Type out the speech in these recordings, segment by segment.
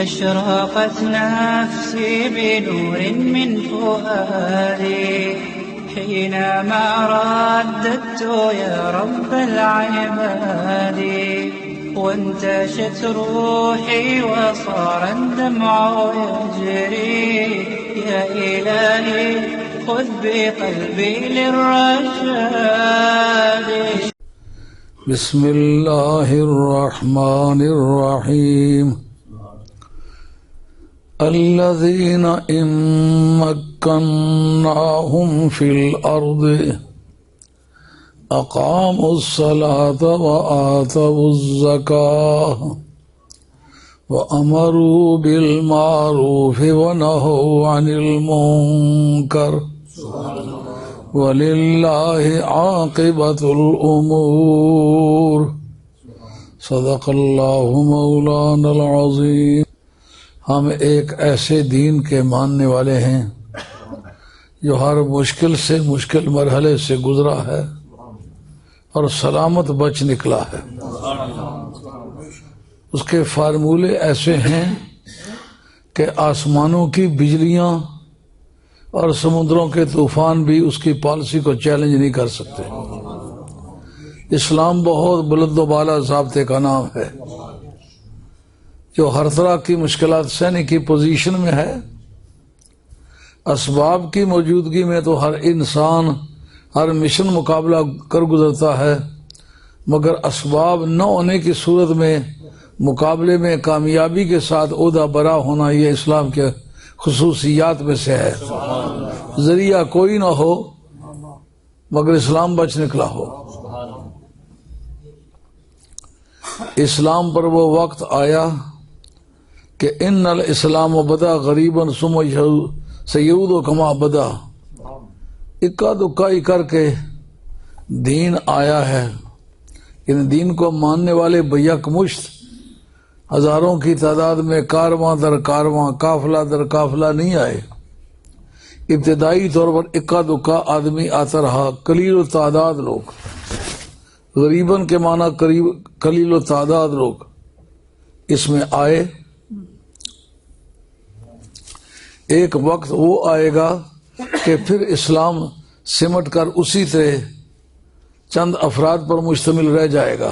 أشرقت نفسي بنور من فؤادي حينما رددت يا رب العباد وانتشت روحي وصار الدمع يجري يا إلهي خذ بقلبي للرشاد. بسم الله الرحمن الرحيم. الذين إن مكناهم في الأرض أقاموا الصلاة وآتوا الزكاة وأمروا بالمعروف ونهوا عن المنكر وَلِلَّهِ عَاقِبَةُ الْأُمُورِ. صدق اللہ مولانا العظیم. ہم ایک ایسے دین کے ماننے والے ہیں جو ہر مشکل سے مشکل مرحلے سے گزرا ہے اور سلامت بچ نکلا ہے. اس کے فارمولے ایسے ہیں کہ آسمانوں کی بجلیاں اور سمندروں کے طوفان بھی اس کی پالیسی کو چیلنج نہیں کر سکتے. اسلام بہت بلند و بالا ضابطے کا نام ہے جو ہر طرح کی مشکلات سہنے کی پوزیشن میں ہے. اسباب کی موجودگی میں تو ہر انسان ہر مشن مقابلہ کر گزرتا ہے، مگر اسباب نہ ہونے کی صورت میں مقابلے میں کامیابی کے ساتھ عہدہ برا ہونا یہ اسلام کے خصوصیات میں سے ہے. ذریعہ کوئی نہ ہو مگر اسلام بچ نکلا ہو. اسلام پر وہ وقت آیا کہ ان الاسلام بدا غریبا ثم سیعود کما بدا. اکا دکائی کر کے دین آیا ہے. ان دین کو ماننے والے بیک مشت ہزاروں کی تعداد میں کارواں در کارواں قافلہ در قافلہ نہیں آئے. ابتدائی طور پر اکا دکا آدمی آتا رہا، قلیل و تعداد لوگ. غریباً کے معنی قلیل و تعداد لوگ اس میں آئے. ایک وقت وہ آئے گا کہ پھر اسلام سمٹ کر اسی طرح چند افراد پر مشتمل رہ جائے گا.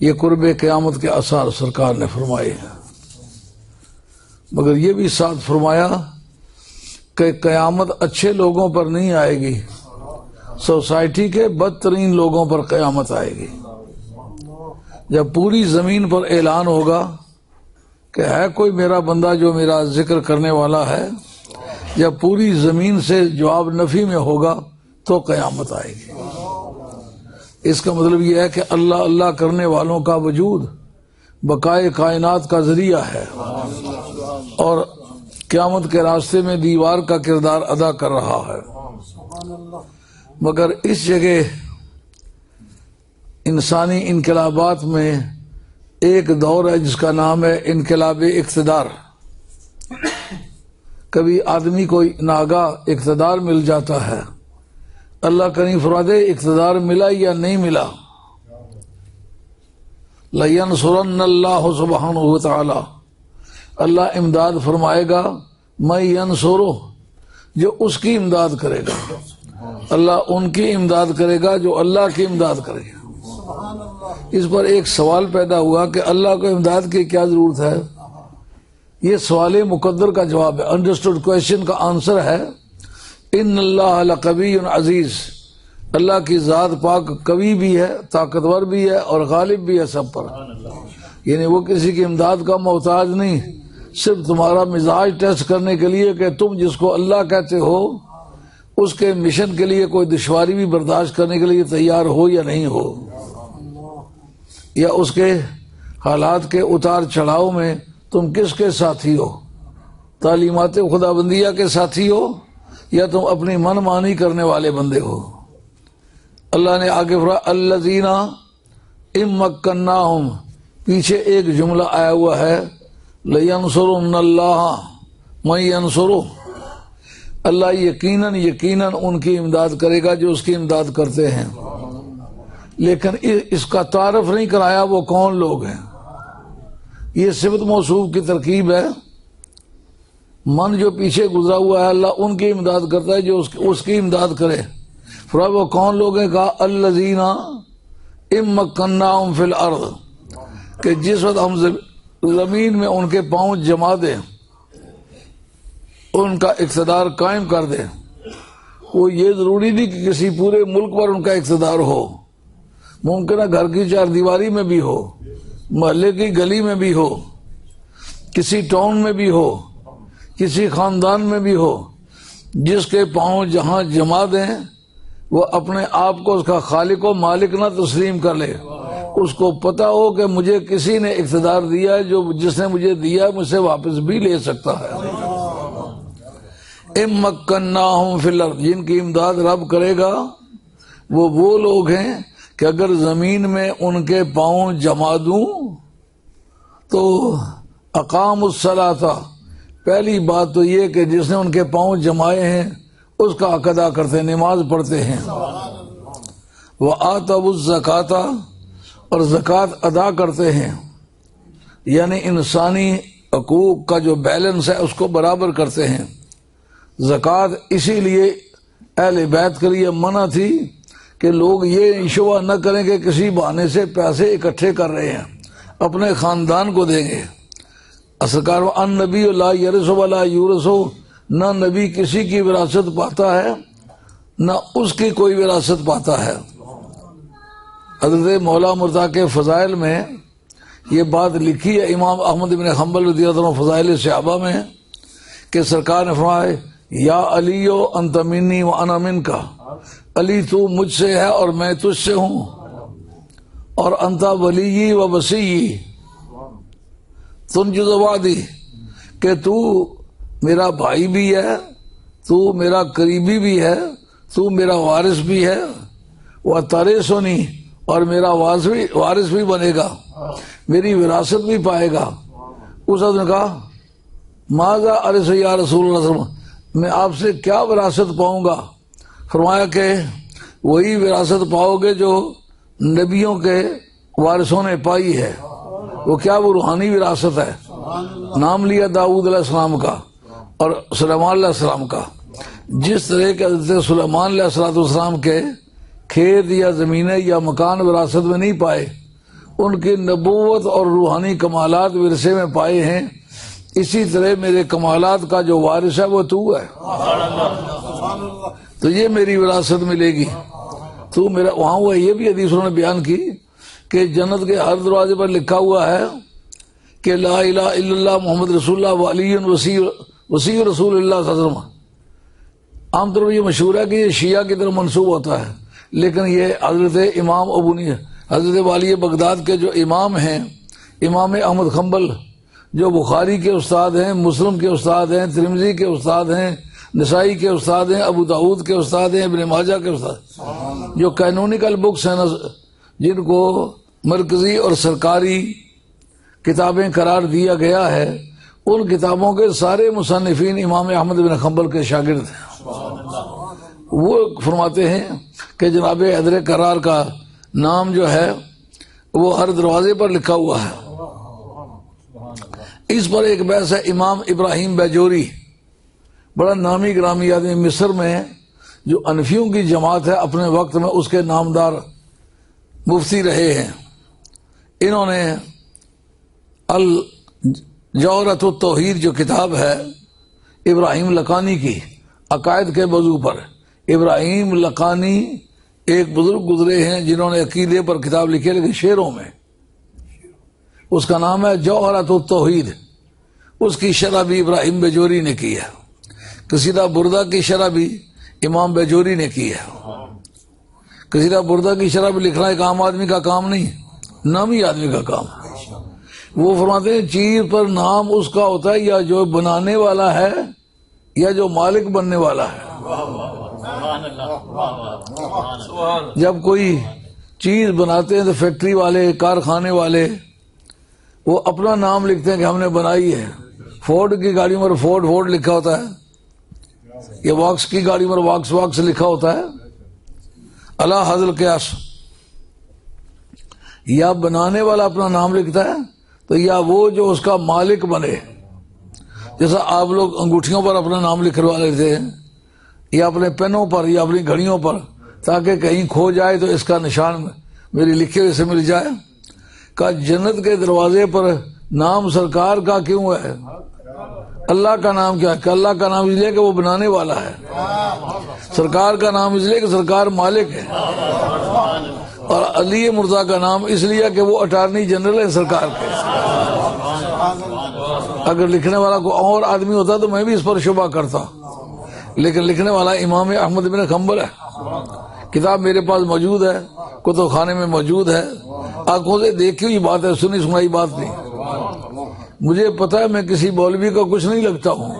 یہ قرب قیامت کے آثار سرکار نے فرمائے ہیں، مگر یہ بھی ساتھ فرمایا کہ قیامت اچھے لوگوں پر نہیں آئے گی، سوسائٹی کے بدترین لوگوں پر قیامت آئے گی. جب پوری زمین پر اعلان ہوگا کہ ہے کوئی میرا بندہ جو میرا ذکر کرنے والا ہے، جب پوری زمین سے جواب نفی میں ہوگا تو قیامت آئے گی. اس کا مطلب یہ ہے کہ اللہ اللہ کرنے والوں کا وجود بقائے کائنات کا ذریعہ ہے اور قیامت کے راستے میں دیوار کا کردار ادا کر رہا ہے. مگر اس جگہ انسانی انقلابات میں ایک دور ہے جس کا نام ہے انقلاب اقتدار. کبھی آدمی کو ناگاہ اقتدار مل جاتا ہے. اللہ کریم فرماتے اقتدار ملا یا نہیں ملا. لَيَنْصُرَنَّ اللَّهُ سُبْحَانَهُ وَتَعَالَى. اللہ امداد فرمائے گا، میں ینصرو، جو اس کی امداد کرے گا. اللہ ان کی امداد کرے گا جو اللہ کی امداد کرے گا. اس پر ایک سوال پیدا ہوا کہ اللہ کو امداد کی کیا ضرورت ہے. یہ سوال مقدر کا جواب ہے، انڈرسٹوڈ کویشچن کا آنسر ہے ان اللہ لقوی عزیز. اللہ کی ذات پاک قوی بھی ہے، طاقتور بھی ہے اور غالب بھی ہے سب پر. یعنی وہ کسی کی امداد کا محتاج نہیں، صرف تمہارا مزاج ٹیسٹ کرنے کے لیے کہ تم جس کو اللہ کہتے ہو اس کے مشن کے لیے کوئی دشواری بھی برداشت کرنے کے لیے تیار ہو یا نہیں ہو، یا اس کے حالات کے اتار چڑھاؤ میں تم کس کے ساتھی ہو، تعلیمات خدا بندیہ کے ساتھی ہو یا تم اپنی من مانی کرنے والے بندے ہو. اللہ نے آگے فرمایا الذین ان مکناہم، پیچھے ایک جملہ آیا ہوا ہے لینصرن اللہ من ینصرہ. اللہ یقیناً ان کی امداد کرے گا جو اس کی امداد کرتے ہیں. لیکن اس کا تعارف نہیں کرایا وہ کون لوگ ہیں. یہ صفت موصوف کی ترکیب ہے. من جو پیچھے گزرا ہوا ہے اللہ ان کی امداد کرتا ہے جو اس کی امداد کرے. فرمایا وہ کون لوگ ہیں؟ کہا الذین مکناہم فی الارض، کہ جس وقت ہم زمین میں ان کے پاؤں جما دیں، ان کا اقتدار قائم کر دیں. وہ یہ ضروری نہیں کہ کسی پورے ملک پر ان کا اقتدار ہو، ممکن ہے گھر کی چار دیواری میں بھی ہو، محلے کی گلی میں بھی ہو، کسی ٹاؤن میں بھی ہو، کسی خاندان میں بھی ہو. جس کے پاؤں جہاں جما دیں وہ اپنے آپ کو اس کا خالق و مالک نہ تسلیم کر لے. اس کو پتا ہو کہ مجھے کسی نے اقتدار دیا ہے، جو جس نے مجھے دیا ہے مجھ سے واپس بھی لے سکتا ہے. مکناہم فی الارض، جن کی امداد رب کرے گا وہ لوگ ہیں کہ اگر زمین میں ان کے پاؤں جما دوں تو اقام الصلاۃ، پہلی بات تو یہ کہ جس نے ان کے پاؤں جمائے ہیں اس کا حق ادا کرتے ہیں، نماز پڑھتے ہیں. وآتوا الزکاۃ، اور زکوٰۃ ادا کرتے ہیں، یعنی انسانی حقوق کا جو بیلنس ہے اس کو برابر کرتے ہیں. زکوٰۃ اسی لیے اہل بیت کے لیے منع تھی کہ لوگ یہ شبہ نہ کریں کہ کسی بہانے سے پیسے اکٹھے کر رہے ہیں اپنے خاندان کو دیں گے. سرکار ان نبی لا یرث ولا یورث، نہ نبی کسی کی وراثت پاتا ہے نہ اس کی کوئی وراثت پاتا ہے. حضرت مولا مرتضیٰ کے فضائل میں یہ بات لکھی ہے امام احمد بن حنبل رضی اللہ عنہ فضائل صحابہ میں کہ سرکار نے فرمایا یا علیو انت منی و انا منک، علی تو مجھ سے ہے اور میں تجھ سے ہوں، اور انت ولی و وصی تنجز وعدی، کہ تو میرا بھائی بھی ہے، تو میرا قریبی بھی ہے، تو میرا وارث بھی ہے، وہ ترثنی، اور میرا وارث بھی بنے گا، میری وراثت بھی پائے گا. اس نے کہا ماذا ارث یا رسول اللہ صلی اللہ علیہ وسلم، میں آپ سے کیا وراثت پاؤں گا؟ فرمایا کہ وہی وراثت پاؤ گے جو نبیوں کے وارثوں نے پائی ہے. وہ کیا؟ وہ روحانی وراثت ہے. نام لیا داؤد علیہ السلام کا اور سلیمان علیہ السلام کا. جس طرح کے حضرت سلیمان علیہ السلام کے کھیت یا زمینیں یا مکان وراثت میں نہیں پائے، ان کی نبوت اور روحانی کمالات ورثے میں پائے ہیں. اسی طرح میرے کمالات کا جو وارث ہے وہ تو ہے، تو یہ میری وراثت ملے گی. تو میرا وہاں ہوا. یہ بھی حدیثوں نے بیان کی کہ جنت کے ہر دروازے پر لکھا ہوا ہے کہ لا الہ الا اللہ محمد رسول اللہ وعلی وسیع رسول اللہ صلی اللہ علیہ وسلم. عام طور پر یہ مشہور ہے کہ یہ شیعہ کی طرف منسوب ہوتا ہے، لیکن یہ حضرت امام حضرت والی بغداد کے جو امام ہیں، امام احمد حنبل، جو بخاری کے استاد ہیں، مسلم کے استاد ہیں، ترمذی کے استاد ہیں، نسائی کے استاد ہیں، ابو داؤد کے استاد ہیں، ابن ماجہ کے استاد، جو کینونیکل بکس ہیں جن کو مرکزی اور سرکاری کتابیں قرار دیا گیا ہے، ان کتابوں کے سارے مصنفین امام احمد بن حنبل کے شاگرد ہیں. وہ فرماتے ہیں کہ جناب حیدر کرار کا نام جو ہے وہ ہر دروازے پر لکھا ہوا ہے. اس پر ایک بحث ہے. امام ابراہیم بیجوری بڑا نامی گرامی آدمی، مصر میں جو انفیوں کی جماعت ہے اپنے وقت میں اس کے نامدار مفتی رہے ہیں. انہوں نے الجوہرۃ التوحید جو کتاب ہے ابراہیم لقانی کی عقائد کے موضوع پر، ابراہیم لقانی ایک بزرگ گزرے ہیں جنہوں نے عقیدے پر کتاب لکھی، لیکن شعروں میں. اس کا نام ہے جوہرۃ التوحید. اس کی شرح بھی ابراہیم بیجوری نے کی ہے. قصیدہ بردہ کی شرح بھی امام بیجوری نے کی ہے. قصیدہ بردہ کی شرح بھی لکھنا ایک عام آدمی کا کام نہیں، نامی آدمی کا کام. وہ فرماتے ہیں چیز پر نام اس کا ہوتا ہے یا جو بنانے والا ہے یا جو مالک بننے والا ہے. جب کوئی چیز بناتے ہیں تو فیکٹری والے، کارخانے والے وہ اپنا نام لکھتے ہیں کہ ہم نے بنائی ہے. فورڈ کی گاڑی پر فورڈ لکھا ہوتا ہے، یا واکس کی گاڑی پر واکس لکھا ہوتا ہے. اللہ حضل قیاس، یا بنانے والا اپنا نام لکھتا ہے تو یا وہ جو اس کا مالک بنے، جیسا آپ لوگ انگوٹھیوں پر اپنا نام لکھوا لیتے ہیں یا اپنے پینوں پر یا اپنی گھڑیوں پر، تاکہ کہیں کھو جائے تو اس کا نشان میری لکھے ہوئے سے مل جائے۔ کہ جنت کے دروازے پر نام سرکار کا کیوں ہے؟ اللہ کا نام کیا ہے؟ کہ اللہ کا نام اس لیے کہ وہ بنانے والا ہے، سرکار کا نام اس لیے کہ سرکار مالک ہے، اور علی مرتضیٰ کا نام اس لیے کہ وہ اٹارنی جنرل ہے سرکار کے۔ اگر لکھنے والا کوئی اور آدمی ہوتا تو میں بھی اس پر شبہ کرتا، لیکن لکھنے والا امام احمد بن حنبل ہے۔ کتاب میرے پاس موجود ہے، کتب خانے میں موجود ہے، آنکھوں سے دیکھی ہوئی بات ہے، سنی سنائی بات نہیں۔ مجھے پتا ہے میں کسی مولوی کا کچھ نہیں لگتا ہوں،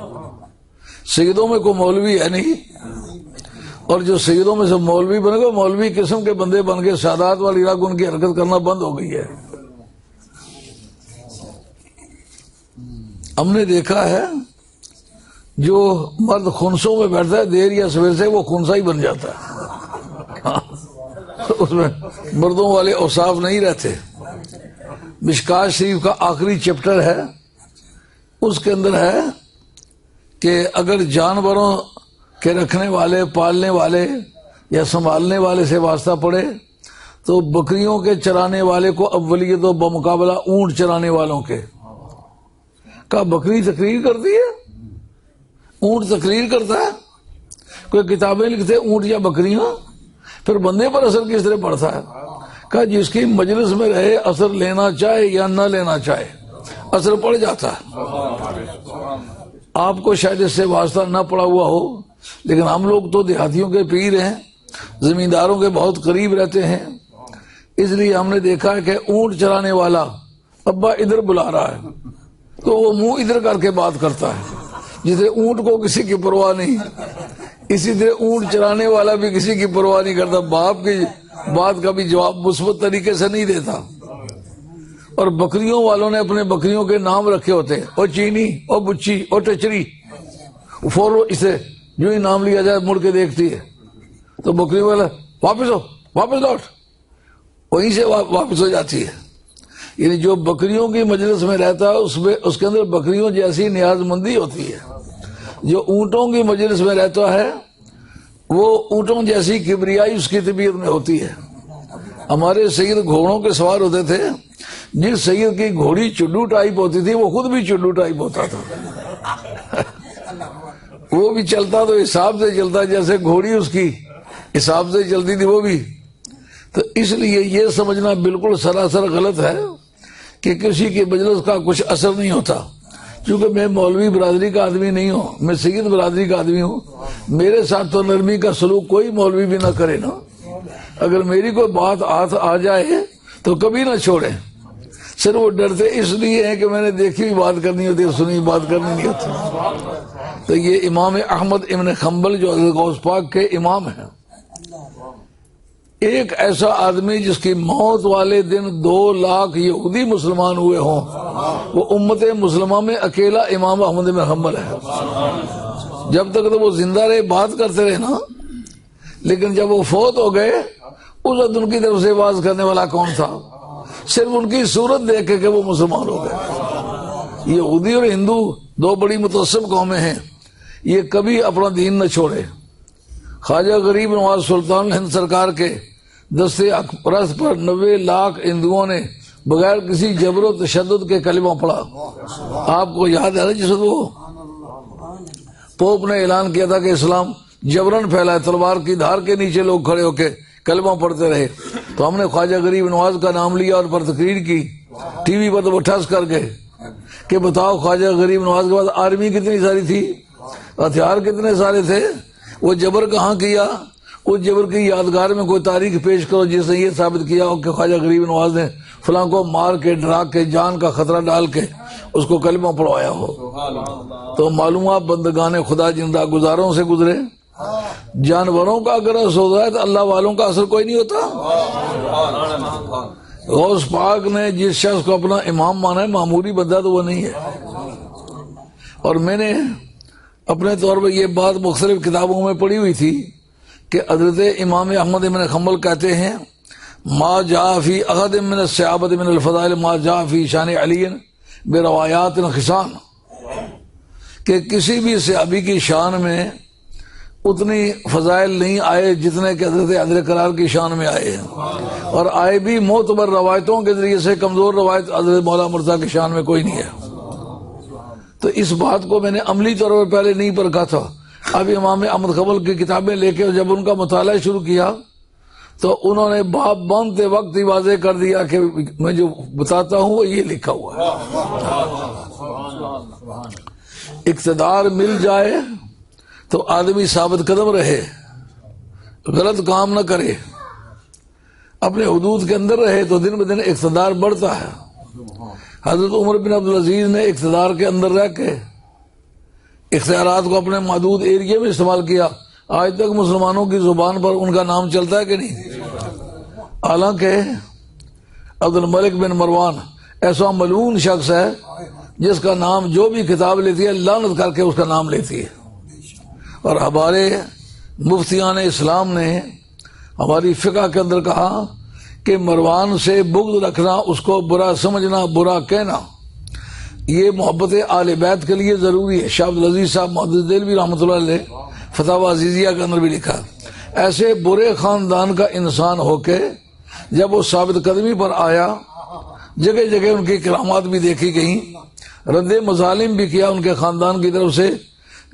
سیدوں میں کوئی مولوی ہے نہیں، اور جو سیدوں میں سے مولوی بنے گا مولوی قسم کے بندے بن کے سادات والی راہ ان کی حرکت کرنا بند ہو گئی ہے۔ ہم نے دیکھا ہے جو مرد خنسوں میں بیٹھتا ہے دیر یا سویر سے وہ خنسا ہی بن جاتا ہے، اس میں مردوں والے اوصاف نہیں رہتے۔ مشکات شریف کا آخری چیپٹر ہے، اس کے اندر ہے کہ اگر جانوروں کے رکھنے والے، پالنے والے یا سنبھالنے والے سے واسطہ پڑے تو بکریوں کے چرانے والے کو اولیت و بمقابلہ اونٹ چرانے والوں کے۔ کہا بکری تقریر کرتی ہے، اونٹ تقریر کرتا ہے؟ کوئی کتابیں لکھتے اونٹ یا بکریاں، پھر بندے پر اثر کس طرح پڑتا ہے؟ کہا جس کی مجلس میں رہے اثر لینا چاہے یا نہ لینا چاہے اثر پڑ جاتا ہے۔ آپ کو شاید اس سے واسطہ نہ پڑا ہوا ہو، لیکن ہم لوگ تو دیہاتیوں کے پیر ہیں، زمینداروں کے بہت قریب رہتے ہیں، اس لیے ہم نے دیکھا ہے کہ اونٹ چرانے والا ابا ادھر بلا رہا ہے تو وہ منہ ادھر کر کے بات کرتا ہے، جسے اونٹ کو کسی کی پرواہ نہیں، اسی طرح اونٹ چرانے والا بھی کسی کی پرواہ نہیں کرتا، باپ کی بات کا بھی جواب مثبت طریقے سے نہیں دیتا۔ اور بکریوں والوں نے اپنے بکریوں کے نام رکھے ہوتے ہیں، او چینی، او بچی، او ٹچری، فوراً اسے جو ہی نام لیا جائے مڑ کے دیکھتی ہے تو بکری والا واپس ہو، واپس لوٹ، وہیں سے واپس ہو جاتی ہے۔ یعنی جو بکریوں کی مجلس میں رہتا ہے اس کے اندر بکریوں جیسی نیاز مندی ہوتی ہے، جو اونٹوں کی مجلس میں رہتا ہے وہ اونٹوں جیسی کبریائی اس کی طبیعت میں ہوتی ہے۔ ہمارے سید گھوڑوں کے سوار ہوتے تھے، جس سید کی گھوڑی چڈو ٹائپ ہوتی تھی وہ خود بھی چڈو ٹائپ ہوتا تھا، وہ بھی چلتا تو حساب سے چلتا جیسے گھوڑی اس کی حساب سے چلتی تھی وہ بھی۔ تو اس لیے یہ سمجھنا بالکل سراسر غلط ہے کہ کسی کی مجلس کا کچھ اثر نہیں ہوتا۔ چونکہ میں مولوی برادری کا آدمی نہیں ہوں، میں سید برادری کا آدمی ہوں، میرے ساتھ تو نرمی کا سلوک کوئی مولوی بھی نہ کرے نا۔ اگر میری کوئی بات ہاتھ آ جائے تو کبھی نہ چھوڑے، صرف وہ ڈرتے اس لیے ہیں کہ میں نے دیکھی ہوئی بات کرنی ہوتی ہے، سنی بات کرنی نہیں ہوتی۔ تو یہ امام احمد ابن حنبل جو حضرت غوث پاک کے امام ہیں، ایک ایسا آدمی جس کی موت والے دن 2 لاکھ یہودی مسلمان ہوئے ہوں، وہ امت مسلمہ میں اکیلا امام احمد بن حنبل ہے۔ جب تک تو وہ زندہ رہے بات کرتے رہے نا، لیکن جب وہ فوت ہو گئے اس وقت ان کی طرف سے آواز کرنے والا کون تھا؟ صرف ان کی صورت دیکھ کے کہ وہ مسلمان ہو گئے۔ یہودی اور ہندو 2 بڑی متعصب قومیں ہیں، یہ کبھی اپنا دین نہ چھوڑے۔ خواجہ غریب نواز سلطان ہند سرکار کے دستے اقدس پر 90 لاکھ ہندوؤں نے بغیر کسی جبر و تشدد کے کلمہ پڑھا۔ آپ کو یاد ہے نا جس وقت وہ پوپ نے اعلان کیا تھا کہ اسلام جبرن پھیلا ہے، تلوار کی دھار کے نیچے لوگ کھڑے ہو کے کلمہ پڑھتے رہے، تو ہم نے خواجہ غریب نواز کا نام لیا اور پر تقریر کی ٹی وی پر، تو وہ ٹھس کر گئے کہ بتاؤ خواجہ غریب نواز کے بعد آرمی کتنی ساری تھی، ہتھیار کتنے سارے تھے، وہ جبر کہاں کیا؟ اس جبر کی یادگار میں کوئی تاریخ پیش کرو جس نے یہ ثابت کیا ہو کہ خواجہ غریب نواز نے فلاں کو مار کے ڈرا کے جان کا خطرہ ڈال کے اس کو کلمہ پڑھوایا ہو۔ تو معلوم آپ بندگان خدا زندہ گزاروں سے گزرے۔ جانوروں کا اگر اثر ہوتا ہے تو اللہ والوں کا اثر کوئی نہیں ہوتا۔ غوث پاک نے جس شخص کو اپنا امام مانا ہے معمولی بندہ تو وہ نہیں ہے۔ اور میں نے اپنے طور پر یہ بات مختلف کتابوں میں پڑھی ہوئی تھی کہ حضرت امام احمد بن حنبل کہتے ہیں ما جاء فی احد من الصحابۃ من الفضائل ما جاء فی شان علی بروایات خسان، کہ کسی بھی صحابی کی شان میں اتنی فضائل نہیں آئے جتنے کہ حضرت علی قرار کی شان میں آئے ہیں، اور آئے بھی معتبر روایتوں کے ذریعے سے، کمزور روایت حضرت مولا مرتضیٰ کی شان میں کوئی نہیں ہے۔ تو اس بات کو میں نے عملی طور پر پہلے نہیں پرکھا تھا، اب امام احمد خبل کی کتابیں لے کے جب ان کا مطالعہ شروع کیا تو انہوں نے باب باندھتے وقت ہی واضح کر دیا کہ میں جو بتاتا ہوں وہ یہ لکھا ہوا ہے۔ اقتدار مل جائے تو آدمی ثابت قدم رہے، غلط کام نہ کرے، اپنے حدود کے اندر رہے تو دن بدن اقتدار بڑھتا ہے۔ حضرت عمر بن عبدالعزیز نے اقتدار کے اندر رہ کے اختیارات کو اپنے محدود ایریے میں استعمال کیا، آج تک مسلمانوں کی زبان پر ان کا نام چلتا ہے کہ نہیں؟ حالانکہ عبد الملک بن مروان ایسا ملعون شخص ہے جس کا نام جو بھی کتاب لیتی ہے لعنت کر کے اس کا نام لیتی ہے، اور ہمارے مفتیان اسلام نے ہماری فقہ کے اندر کہا کہ مروان سے بغض رکھنا، اس کو برا سمجھنا، برا کہنا، یہ محبت آل بیت کے لیے ضروری ہے۔ شاہ عبدالعزیز صاحب محدث دہلوی رحمۃ اللہ علیہ فتاوی عزیزیہ کے اندر بھی لکھا، ایسے برے خاندان کا انسان ہو کے جب وہ ثابت قدمی پر آیا، جگہ جگہ ان کی کرامات بھی دیکھی گئیں، رد مظالم بھی کیا ان کے خاندان کی طرف سے،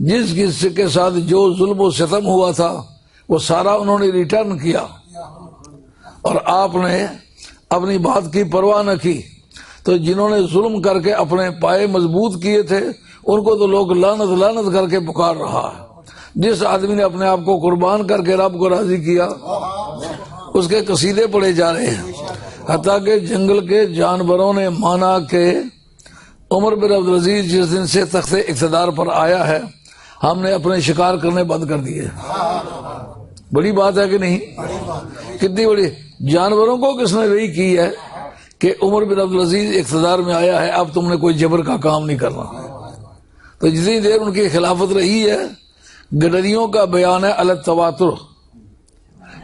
جس کے ساتھ جو ظلم و ستم ہوا تھا وہ سارا انہوں نے ریٹرن کیا، اور آپ نے اپنی بات کی پرواہ نہ کی۔ تو جنہوں نے ظلم کر کے اپنے پائے مضبوط کیے تھے ان کو تو لوگ لعنت لعنت کر کے پکار رہا ہے۔ جس آدمی نے اپنے آپ کو قربان کر کے رب کو راضی کیا اس کے قصیدے پڑھے جا رہے ہیں، حتیٰ کہ جنگل کے جانوروں نے مانا کہ عمر بن عبدالعزیز جس دن سے تخت اقتدار پر آیا ہے ہم نے اپنے شکار کرنے بند کر دیے۔ بڑی بات ہے کہ نہیں؟ کتنی بڑی! جانوروں کو کس نے وحی کی ہے کہ عمر بن عبدالعزیز اقتدار میں آیا ہے، اب تم نے کوئی جبر کا کام نہیں کرنا۔ تو جتنی دیر ان کی خلافت رہی ہے، گڈریوں کا بیان ہے التواتر،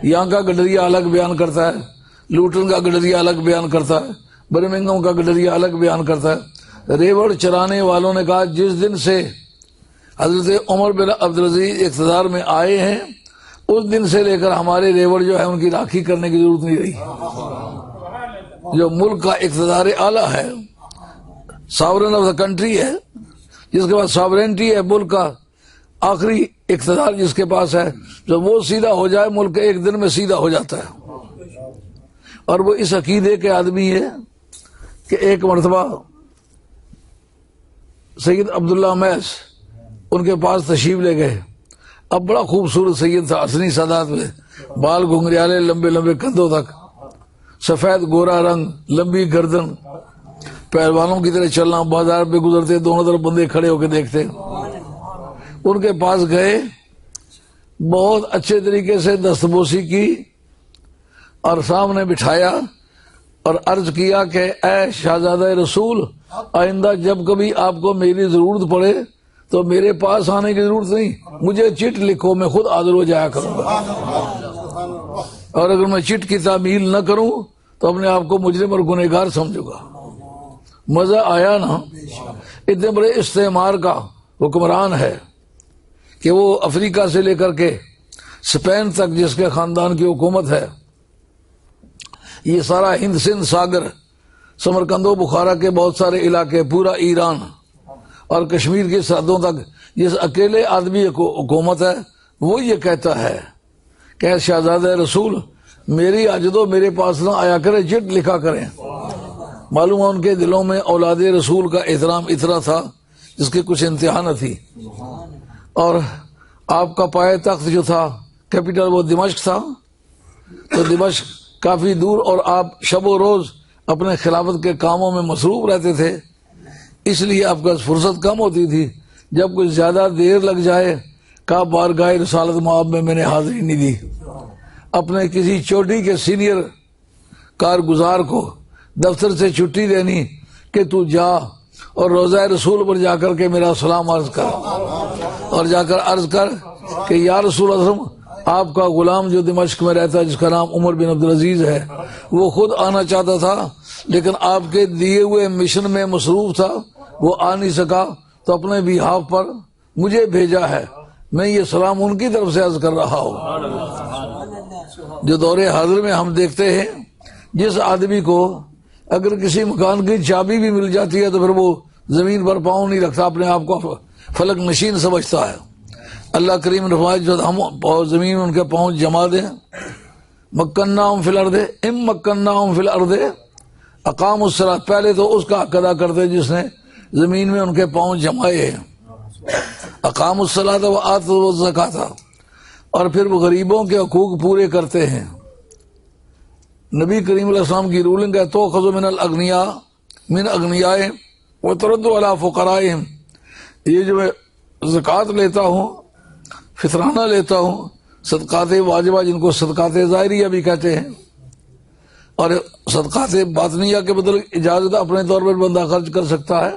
یہاں کا گڈریا الگ بیان کرتا ہے، لوٹن کا گڈریا الگ بیان کرتا ہے، برمنگم کا گڈریا الگ بیان کرتا ہے۔ ریوڑ چرانے والوں نے کہا جس دن سے حضرت عمر بن عبدالعزیز اقتدار میں آئے ہیں اس دن سے لے کر ہمارے ریوڑ جو ہے ان کی راکھی کرنے کی ضرورت نہیں رہی۔ جو ملک کا اقتدار اعلیٰ ہے، ساورن آف دا کنٹری ہے، جس کے پاس ساورنٹی ہے، ملک کا آخری اقتدار جس کے پاس ہے، جب وہ سیدھا ہو جائے ملک ایک دن میں سیدھا ہو جاتا ہے۔ اور وہ اس عقیدے کے آدمی ہے کہ ایک مرتبہ سید عبداللہ میس ان کے پاس تشریف لے گئے۔ اب بڑا خوبصورت سید تھا، حسنی سادات میں، بال گھنگریالے لمبے لمبے کندھوں تک، سفید گورا رنگ، لمبی گردن، پہلوانوں کی طرح چلنا، بازار پہ گزرتے دونوں طرف بندے کھڑے ہو کے دیکھتے۔ ان کے پاس گئے، بہت اچھے طریقے سے دستبوسی کی اور سامنے بٹھایا اور عرض کیا کہ اے شہزادہ رسول، آئندہ جب کبھی آپ کو میری ضرورت پڑے تو میرے پاس آنے کی ضرورت نہیں، مجھے چٹ لکھو، میں خود حاضر ہو جایا کروں گا، اور اگر میں چٹ کی تعمیل نہ کروں تو اپنے آپ کو مجرم اور گنہگار سمجھوں گا۔ مزہ آیا نا؟ اتنے بڑے استعمار کا حکمران ہے کہ وہ افریقہ سے لے کر کے اسپین تک جس کے خاندان کی حکومت ہے، یہ سارا ہند سندھ ساگر، سمرقند و بخارا کے بہت سارے علاقے، پورا ایران اور کشمیر کی سرحدوں تک جس اکیلے آدمی حکومت ہے، وہ یہ کہتا ہے کہ شہزادہ رسول میری عجدو میرے پاس نہ آیا کرے، چٹ لکھا کریں۔ معلوم ہے ان کے دلوں میں اولاد رسول کا احترام اتنا تھا جس کی کچھ انتہا نہ تھی۔ اور آپ کا پائے تخت جو تھا، کیپٹل، وہ دمشق تھا، تو دمشق کافی دور، اور آپ شب و روز اپنے خلافت کے کاموں میں مصروف رہتے تھے، اس لیے آپ کا فرصت کم ہوتی تھی۔ جب کچھ زیادہ دیر لگ جائے، کہا بارگاہ رسالت مآب میں میں نے حاضری نہیں دی، اپنے کسی چوٹی کے سینئر کارگزار کو دفتر سے چھٹی دینی کہ تو جا اور روضہ رسول پر جا کر کے میرا سلام عرض کر، اور جا کر عرض کر کہ یا رسول اکرم آپ کا غلام جو دمشق میں رہتا ہے جس کا نام عمر بن عبدالعزیز ہے، وہ خود آنا چاہتا تھا لیکن آپ کے دیے ہوئے مشن میں مصروف تھا، وہ آ نہیں سکا، تو اپنے بیہاف پر مجھے بھیجا ہے، میں یہ سلام ان کی طرف سے عرض کر رہا ہوں۔ جو دور حاضر میں ہم دیکھتے ہیں جس آدمی کو اگر کسی مکان کی چابی بھی مل جاتی ہے تو پھر وہ زمین پر پاؤں نہیں رکھتا، اپنے آپ کو فلک نشین سمجھتا ہے۔ اللہ کریم نے فرمایا جو ہم زمین میں ان کے پاؤں جما دیں، مکناہم فی الارض مکناہم فی الارض اقاموا الصلاۃ، پہلے تو اس کا حق ادا کرتے جس نے زمین میں ان کے پاؤں جمائے ہیں، اقاموا الصلاۃ وآتوا الزکاۃ، اور پھر وہ غریبوں کے حقوق پورے کرتے ہیں۔ نبی کریم علیہ السلام کی رولنگ ہے تؤخذ من الاغنیاء من اغنیائہم وترد علی فقرائہم، یہ جو میں زکوٰۃ لیتا ہوں، فطرانہ لیتا ہوں، صدقات واجبہ جن کو صدقات ظاہریہ بھی کہتے ہیں، اور صدقات باطنیہ کے بدل اجازت اپنے طور پر بندہ خرچ کر سکتا ہے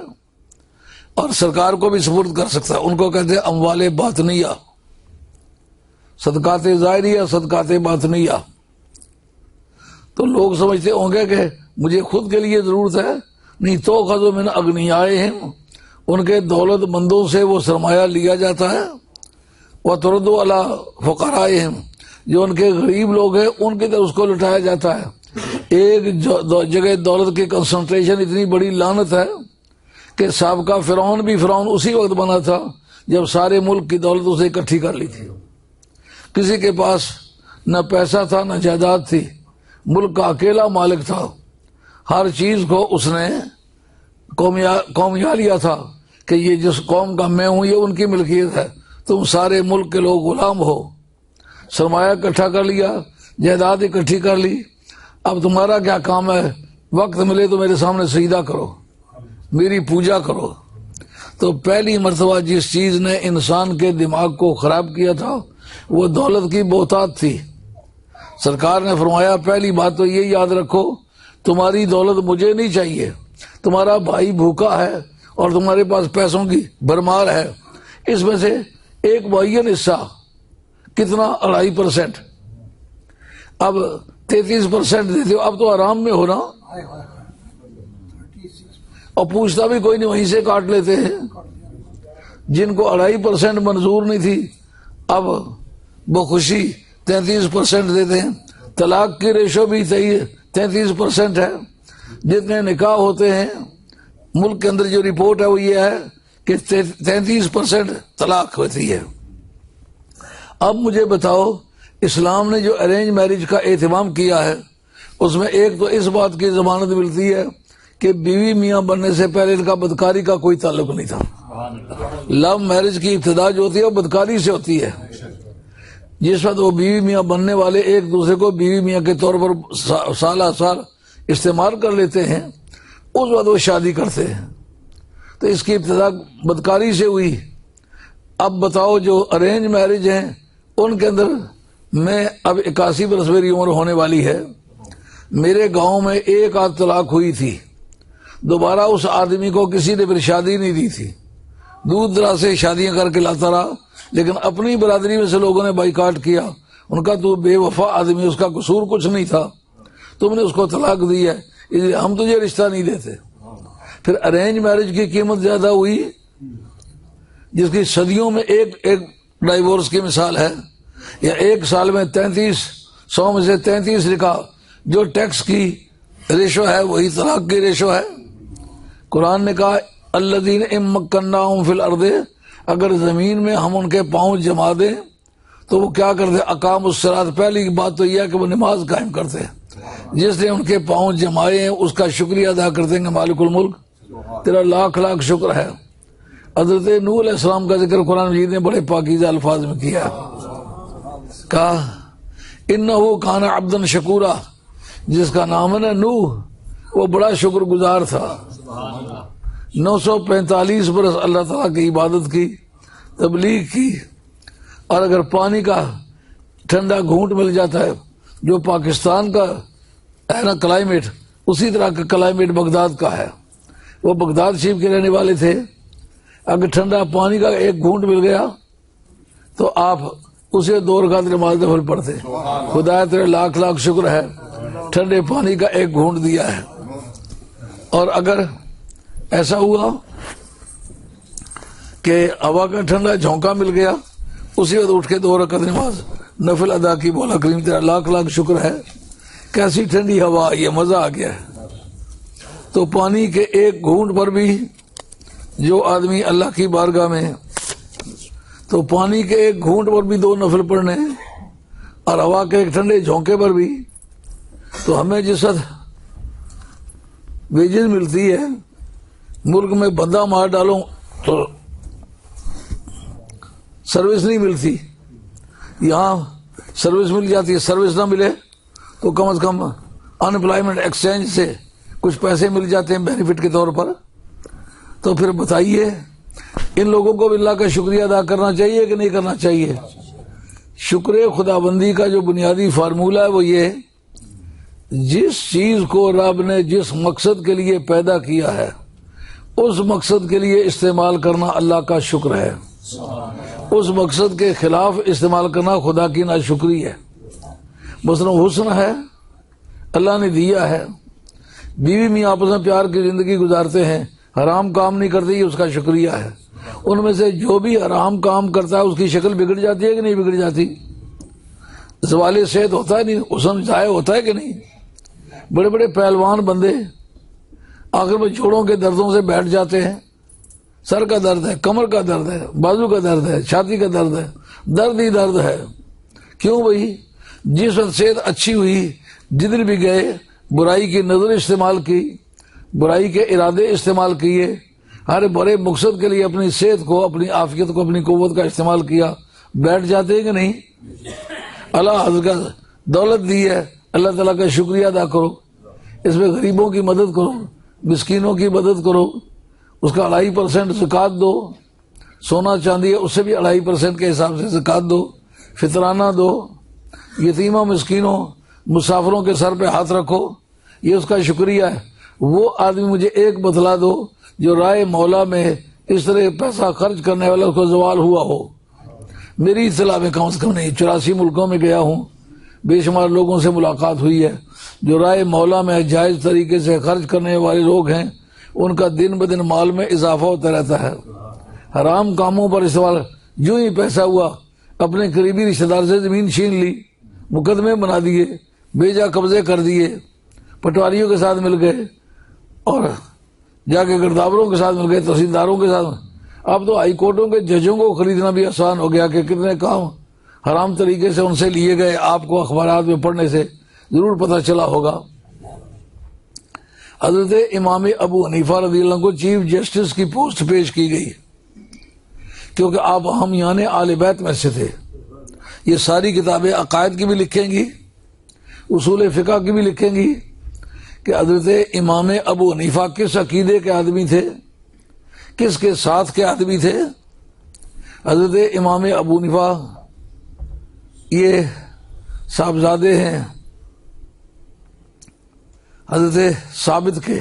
اور سرکار کو بھی سپرد کر سکتا ہے، ان کو کہتے ہیں اموال باطنیہ، صدقات ظاہریہ، صدقات باطنیہ۔ تو لوگ سمجھتے ہوں گے کہ مجھے خود کے لیے ضرورت ہے، نہیں، تؤخذ من اغنیائہم، ان کے دولت مندوں سے وہ سرمایہ لیا جاتا ہے، وترد علی فقرائہم، جو ان کے غریب لوگ ہیں ان کی طرف اس کو لٹایا جاتا ہے۔ ایک جگہ دولت کی کنسنٹریشن اتنی بڑی لعنت ہے کہ سابقہ فرعون بھی فرعون اسی وقت بنا تھا جب سارے ملک کی دولت اسے اکٹھی کر لی تھی۔ کسی کے پاس نہ پیسہ تھا نہ جائیداد تھی، ملک کا اکیلا مالک تھا، ہر چیز کو اس نے قومیہ لیا تھا کہ یہ جس قوم کا میں ہوں یہ ان کی ملکیت ہے، تم سارے ملک کے لوگ غلام ہو، سرمایہ اکٹھا کر لیا، جائیداد اکٹھی کر لی، اب تمہارا کیا کام ہے، وقت ملے تو میرے سامنے سجدہ کرو، میری پوجا کرو۔ تو پہلی مرتبہ جس چیز نے انسان کے دماغ کو خراب کیا تھا وہ دولت کی بہتات تھی۔ سرکار نے فرمایا پہلی بات تو یہ یاد رکھو، تمہاری دولت مجھے نہیں چاہیے، تمہارا بھائی بھوکا ہے اور تمہارے پاس پیسوں کی بھرمار ہے، اس میں سے ایک معین حصہ کتنا 2.5%، اب 33% دیتے ہو، اب تو آرام میں ہو نا، اور پوچھتا بھی کوئی نہیں، وہیں سے کاٹ لیتے ہیں۔ جن کو 2.5% منظور نہیں تھی اب بخوشی 33% دیتے ہیں۔ طلاق کی ریشو بھی 33% ہے۔ جتنے نکاح ہوتے ہیں ملک کے اندر جو رپورٹ ہے وہ یہ ہے کہ 33% طلاق ہوتی ہے۔ اب مجھے بتاؤ اسلام نے جو ارینج میرج کا اہتمام کیا ہے اس میں ایک تو اس بات کی ضمانت ملتی ہے کہ بیوی میاں بننے سے پہلے ان کا بدکاری کا کوئی تعلق نہیں تھا۔ لو میرج کی ابتدا جو ہوتی ہے وہ بدکاری سے ہوتی ہے۔ جس وقت وہ بیوی میاں بننے والے ایک دوسرے کو بیوی میاں کے طور پر سالہ سال استعمال کر لیتے ہیں، اس وقت وہ شادی کرتے ہیں، تو اس کی ابتدا بدکاری سے ہوئی۔ اب بتاؤ جو ارینج میرج ہیں ان کے اندر میں اب 81 برس میری عمر ہونے والی ہے، میرے گاؤں میں ایک آدھ طلاق ہوئی تھی، دوبارہ اس آدمی کو کسی نے پھر شادی نہیں دی تھی، دور دراز سے شادیاں کر کے لاتا رہا، لیکن اپنی برادری میں سے لوگوں نے بائیکاٹ کیا، ان کا تو بے وفا آدمی، اس کا قصور کچھ نہیں تھا، تم نے اس کو طلاق دی ہے اس لیے ہم تجھے رشتہ نہیں دیتے۔ پھر ارینج میرج کی قیمت زیادہ ہوئی، جس کی صدیوں میں ایک ڈائیورس کی مثال ہے، یا ایک سال میں 100 میں سے 33 نکاح، جو ٹیکس کی ریشو ہے وہی طلاق کی ریشو ہے۔ قرآن نے کہا الذین ان مکناہم فی الارض، اگر زمین میں ہم ان کے پاؤں جما دیں تو وہ کیا کرتے، اقاموا الصلاۃ، پہلی بات تو یہ ہے کہ وہ نماز قائم کرتے ہیں۔ جس نے ان کے پاؤں جمائے ہیں اس کا شکریہ ادا کرتے ہیں کہ مالک الملک تیرا لاکھ لاکھ شکر ہے۔ حضرت نوح علیہ السلام کا ذکر قرآن مجید نے بڑے پاکیزہ الفاظ میں کیا، کہا انہ کان عبدا شکورا، جس کا نام ہے نا نوح، وہ بڑا شکر گزار تھا۔ 945 برس اللہ تعالیٰ کی عبادت کی، تبلیغ کی، اور اگر پانی کا ٹھنڈا گھونٹ مل جاتا ہے، جو پاکستان کا ہے نا کلائمیٹ، اسی طرح کا کلائمیٹ بغداد کا ہے، وہ بغداد شریف کے رہنے والے تھے، اگر ٹھنڈا پانی کا ایک گھونٹ مل گیا تو آپ اسے 2 رکعت نماز نفل پڑھتے. خدا تیرے لاکھ لاکھ شکر ہے ٹھنڈے پانی کا 1 گھونٹ دیا ہے. اور اگر ایسا ہوا کہ ہوا کا ٹھنڈا جھونکا مل گیا, اسی وقت اٹھ کے 2 رکعت نماز نفل ادا کی, مولا کریم تیرا لاکھ لاکھ شکر ہے, کیسی ٹھنڈی ہوا, یہ مزہ آ گیا ہے. تو پانی کے 1 گھونٹ پر بھی جو آدمی اللہ کی بارگاہ میں, تو پانی کے 1 گھونٹ پر بھی 2 نفل پڑھنے, اور ہوا کے 1 ٹھنڈے جھونکے پر بھی, تو ہمیں جس وقت ویجز ملتی ہے, ملک میں بندہ مار ڈالو تو سروس نہیں ملتی, یہاں سروس مل جاتی ہے. سروس نہ ملے تو کم از کم ان امپلائمنٹ ایکسچینج سے کچھ پیسے مل جاتے ہیں بینیفٹ کے طور پر. تو پھر بتائیے ان لوگوں کو بھی اللہ کا شکریہ ادا کرنا چاہیے کہ نہیں کرنا چاہیے؟ شکر خدا بندی کا جو بنیادی فارمولہ ہے وہ یہ, جس چیز کو رب نے جس مقصد کے لیے پیدا کیا ہے اس مقصد کے لیے استعمال کرنا اللہ کا شکر ہے. اس مقصد کے خلاف استعمال کرنا خدا کی ناشکری ہے. مثلا حسن ہے, اللہ نے دیا ہے, بیوی میاں آپس میں پیار کی زندگی گزارتے ہیں, حرام کام نہیں کرتے, یہ اس کا شکریہ ہے. ان میں سے جو بھی حرام کام کرتا ہے اس کی شکل بگڑ جاتی ہے کہ نہیں بگڑ جاتی؟ زوال صحت ہوتا ہے نہیں, حسن ضائع ہوتا ہے کہ نہیں؟ بڑے بڑے پہلوان بندے آخر میں جوڑوں کے دردوں سے بیٹھ جاتے ہیں. سر کا درد ہے, کمر کا درد ہے, بازو کا درد ہے, چھاتی کا درد ہے, درد ہی درد ہے. کیوں بھائی؟ جس وقت صحت اچھی ہوئی, جدھر بھی گئے برائی کی نظر استعمال کی, برائی کے ارادے استعمال کیے, ہر بڑے مقصد کے لیے اپنی صحت کو, اپنی عافیت کو, اپنی قوت کا استعمال کیا, بیٹھ جاتے ہیں کہ نہیں؟ اللہ حضرت کا دولت دی ہے, اللہ تعالیٰ کا شکریہ ادا کرو, اس میں غریبوں کی مدد کرو, مسکینوں کی مدد کرو, اس کا 2.5% زکوٰۃ دو, سونا چاندی ہے اس سے بھی 2.5% کے حساب سے زکوٰۃ دو, فطرانہ دو, یتیموں مسکینوں مسافروں کے سر پہ ہاتھ رکھو, یہ اس کا شکریہ ہے. وہ آدمی مجھے ایک بتلا دو جو رائے مولا میں اس طرح پیسہ خرچ کرنے والا اس کو زوال ہوا ہو. میری اطلاع میں کم از کم نہیں, 84 ملکوں میں گیا ہوں, بے شمار لوگوں سے ملاقات ہوئی ہے. جو رائے مولا میں جائز طریقے سے خرچ کرنے والے لوگ ہیں ان کا دن بدن مال میں اضافہ ہوتا رہتا ہے. حرام کاموں پر استعمال, جو ہی پیسہ ہوا اپنے قریبی رشتہ دار سے زمین چھین لی, مقدمے بنا دیے, بیجا قبضے کر دیے, پٹواریوں کے ساتھ مل گئے اور جا کے گردابروں کے ساتھ مل گئے, تحصیلداروں کے ساتھ. اب تو ہائی کورٹوں کے ججوں کو خریدنا بھی آسان ہو گیا کہ کتنے کام حرام طریقے سے ان سے لیے گئے. آپ کو اخبارات میں پڑھنے سے ضرور پتہ چلا ہوگا. حضرت امام ابو حنیفہ رضی اللہ عنہ کو چیف جسٹس کی پوسٹ پیش کی گئی کیونکہ آپ ہم یعنی آل بیت میں سے تھے. یہ ساری کتابیں عقائد کی بھی لکھیں گی, اصول فقہ کی بھی لکھیں گی کہ حضرت امام ابو حنیفہ کس عقیدے کے آدمی تھے, کس کے ساتھ کے آدمی تھے. حضرت امام ابو حنیفہ یہ صاحبزادے ہیں حضرت ثابت کے,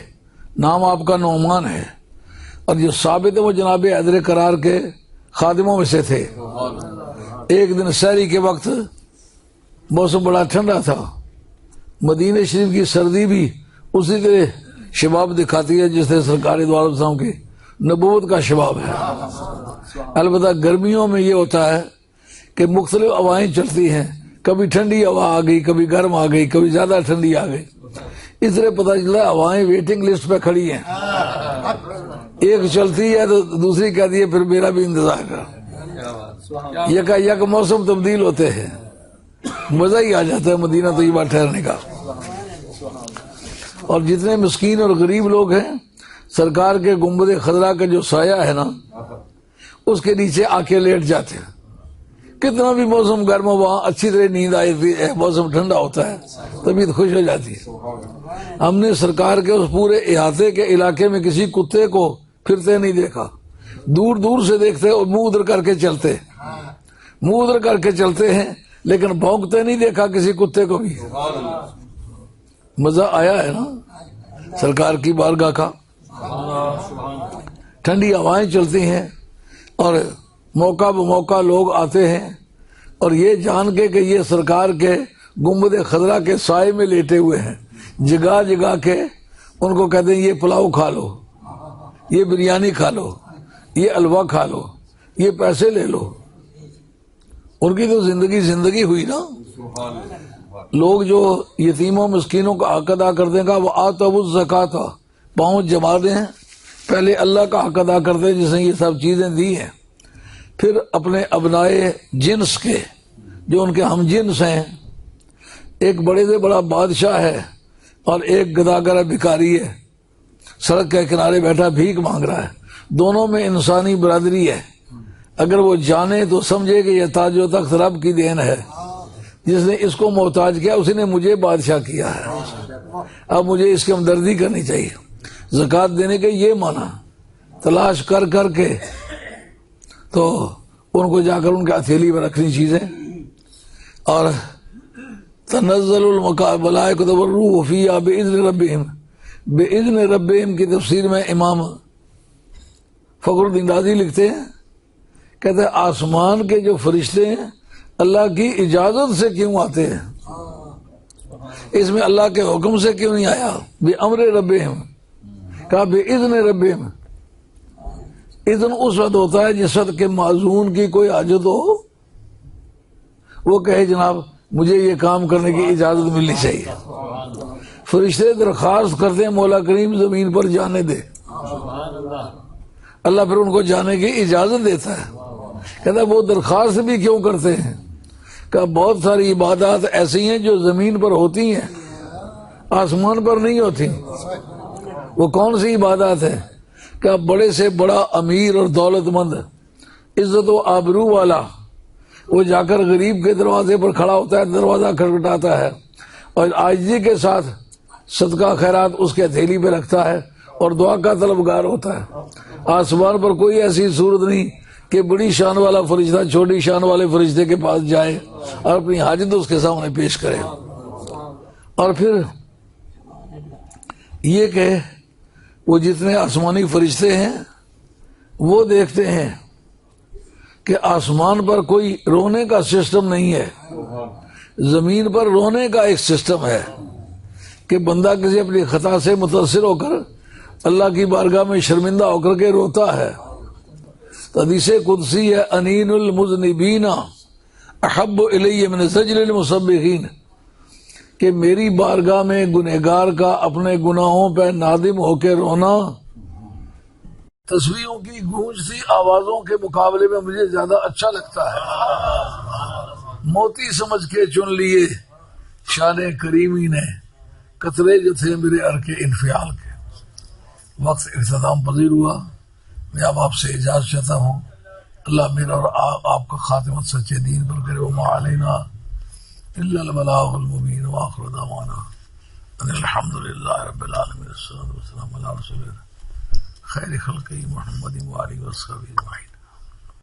نام آپ کا نعمان ہے, اور جو ثابت ہے وہ جناب حیدر قرار کے خادموں میں سے تھے. ایک دن سحری کے وقت موسم بڑا ٹھنڈا تھا, مدینہ شریف کی سردی بھی اسی طرح شباب دکھاتی ہے جس طرح سرکار دو عالم صاحب کی نبوت کا شباب ہے. البتہ گرمیوں میں یہ ہوتا ہے کہ مختلف ہوائیں چلتی ہیں, کبھی ٹھنڈی ہوا آ گئی, کبھی گرم آ گئی, کبھی زیادہ ٹھنڈی آ گئی. اس طرح پتہ چلا ہوائیں ویٹنگ لسٹ پہ کھڑی ہیں, ایک چلتی ہے تو دوسری کہتی ہے پھر میرا بھی انتظار کر. یک موسم تبدیل ہوتے ہیں, مزہ ہی آ جاتا ہے مدینہ طیبہ ٹھہرنے کا. اور جتنے مسکین اور غریب لوگ ہیں, سرکار کے گنبد خضرا کا جو سایہ ہے نا اس کے نیچے آ کے لیٹ جاتے ہیں. کتنا بھی موسم گرم ہو وہاں اچھی طرح نیند آئی تھی, موسم ٹھنڈا ہوتا ہے, طبیعت خوش ہو جاتی ہے. ہم نے سرکار کے اس پورے احاطے کے علاقے میں کسی کتے کو پھرتے نہیں دیکھا, دور دور سے دیکھتے اور منہ ادھر کر کے چلتے, منہ ادھر کر کے چلتے ہیں, لیکن بھونکتے نہیں دیکھا کسی کتے کو بھی. مزہ آیا ہے نا سرکار کی بارگاہ کا. ٹھنڈی ہوائیں چلتی ہیں اور موقع بموقع لوگ آتے ہیں اور یہ جان کے کہ یہ سرکار کے گنبد خضرا کے سائے میں لیٹے ہوئے ہیں، جگا جگا کے ان کو کہتے ہیں یہ پلاؤ کھا لو، یہ بریانی کھا لو، یہ حلوہ کھا لو، یہ پیسے لے لو۔ ان کی تو زندگی ہوئی نا۔ لوگ جو یتیموں مسکینوں کا حق ادا کر دیں گا وہ آتوا الزکوٰۃ، پاؤں جما دیں، پہلے اللہ کا حق ادا کرتے ہیں جس نے یہ سب چیزیں دی ہیں، پھر اپنے ابنائے جنس کے جو ان کے ہم جنس ہیں، ایک بڑے سے بڑا بادشاہ ہے اور ایک گداگر بھکاری ہے، سڑک کے کنارے بیٹھا بھیک مانگ رہا ہے، دونوں میں انسانی برادری ہے۔ اگر وہ جانے تو سمجھے کہ یہ تاج و تخت رب کی دین ہے، جس نے اس کو محتاج کیا اسی نے مجھے بادشاہ کیا ہے، اب مجھے اس کی ہمدردی کرنی چاہیے۔ زکوٰۃ دینے کے یہ معنی تلاش کر کر کے تو ان کو جا کر ان کے ہتھیلی پر رکھنی چیزیں۔ اور تنزل الملائکۃ والروح فیہا بإذن ربہم، بإذن ربہم کی تفسیر میں امام فخر الدین رازی لکھتے ہیں، کہتے ہیں آسمان کے جو فرشتے ہیں اللہ کی اجازت سے کیوں آتے ہیں، اس میں اللہ کے حکم سے کیوں نہیں آیا؟ بأمر ربہم، کہا بإذن ربہم۔ اذن اس وقت ہوتا ہے جس وقت کے معذون کی کوئی حاجت ہو، وہ کہے جناب مجھے یہ کام کرنے کی اجازت ملنی چاہیے۔ فرشتے درخواست کرتے ہیں مولا کریم زمین پر جانے دے، اللہ پھر ان کو جانے کی اجازت دیتا ہے۔ کہتا ہے وہ درخواست بھی کیوں کرتے ہیں؟ کہ بہت ساری عبادات ایسی ہیں جو زمین پر ہوتی ہیں، آسمان پر نہیں ہوتی۔ وہ کون سی عبادات ہے؟ کہ بڑے سے بڑا امیر اور دولت مند، عزت و آبرو والا، وہ جا کر غریب کے دروازے پر کھڑا ہوتا ہے، دروازہ کھٹکھٹاتا ہے اور عاجزی کے ساتھ صدقہ خیرات اس کے ہتھیلی پہ رکھتا ہے اور دعا کا طلبگار ہوتا ہے۔ آسمان پر کوئی ایسی صورت نہیں کہ بڑی شان والا فرشتہ چھوٹی شان والے فرشتے کے پاس جائے اور اپنی حاجت اس کے سامنے پیش کرے۔ اور پھر یہ کہ وہ جتنے آسمانی فرشتے ہیں وہ دیکھتے ہیں کہ آسمان پر کوئی رونے کا سسٹم نہیں ہے، زمین پر رونے کا ایک سسٹم ہے کہ بندہ کسی اپنی خطا سے متاثر ہو کر اللہ کی بارگاہ میں شرمندہ ہو کر کے روتا ہے۔ حدیث قدسی ہے انین المذنبین احب الی من زجر المسبحین، کہ میری بارگاہ میں گنہگار کا اپنے گناہوں پہ نادم ہو کے رونا تسبیحوں کی گونجتی آوازوں کے مقابلے میں مجھے زیادہ اچھا لگتا ہے۔ موتی سمجھ کے چن لیے شان کریمی نے قطرے جو تھے میرے عرق انفعال کے۔ وقت اختتام پذیر ہوا، میں اب آپ سے اجازت چاہتا ہوں۔ اللہ میرا اور آپ کا خاتمہ سچے دین پر کرے۔ وما علینا الا البلاغ المبین، وآخر دعوانا ان الحمد للہ رب العالمین، الصلاۃ والسلام علی رسول خیر خلقہ محمد وآلہ وصحبہ اجمعین۔